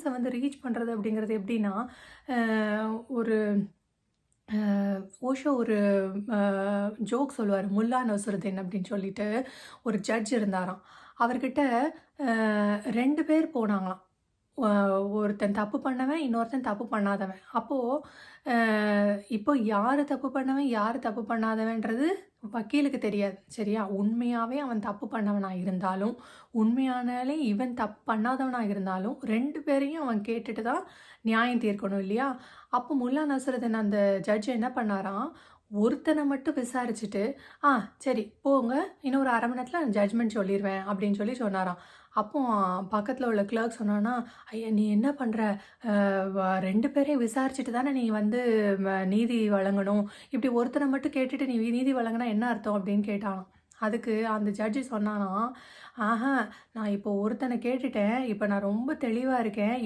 வந்து ரீச் பண்ணுறது அப்படிங்கிறது எப்படின்னா, ஒரு ஓஷோ ஒரு ஜோக் சொல்லுவார். முல்லா நசுருதீன் அப்படின்னு சொல்லிட்டு ஒரு ஜட்ஜ் இருந்தாராம். அவர்கிட்ட 2 பேர் போனாங்களாம். அ ஒருத்தன் தப்பு பண்ணவன், இன்னொருத்தன் தப்பு பண்ணாதவன். அப்போ இப்போ யாரு தப்பு பண்ணவன், யாரு தப்பு பண்ணாதவன்றது வக்கீலுக்கு தெரியாது. சரியா? உண்மையாவே அவன் தப்பு பண்ணவனா இருந்தாலும், உண்மையானாலே இவன் தப்பு பண்ணாதவனா இருந்தாலும் 2 பேரையும் அவன் கேட்டுட்டு தான் நியாயம் தீர்க்கணும் இல்லையா? அப்போ முல்லா நஸ்ருதீன் அந்த ஜட்ஜ் என்ன பண்ணாராம், ஒருத்தன மட்டும் விசாரிச்சுட்டு, "ஆ சரி போங்க. இன்னும் ஒரு 1/2 மணி நேரத்தில ஜட்ஜ்மெண்ட் சொல்லிருவேன்" அப்படின்னு சொல்லி சொன்னாராம். அப்போ பக்கத்தில உள்ள கிளர்க் சொன்னானா, "ஐயா நீ என்ன பண்ற? 2 பேரையும் விசாரிச்சுட்டு தானே நீ வந்து நீதி வழங்கணும். இப்படி ஒருத்தன மட்டும் கேட்டுட்டு நீ நீதி வழங்குனா என்ன அர்த்தம்?" அப்படின்னு கேட்டானாம். அதுக்கு அந்த ஜட்ஜ் சொன்னானாம், "ஆஹா நான் இப்போ ஒருத்தன கேட்டுட்டேன். இப்ப நான் ரொம்ப தெளிவா இருக்கேன்.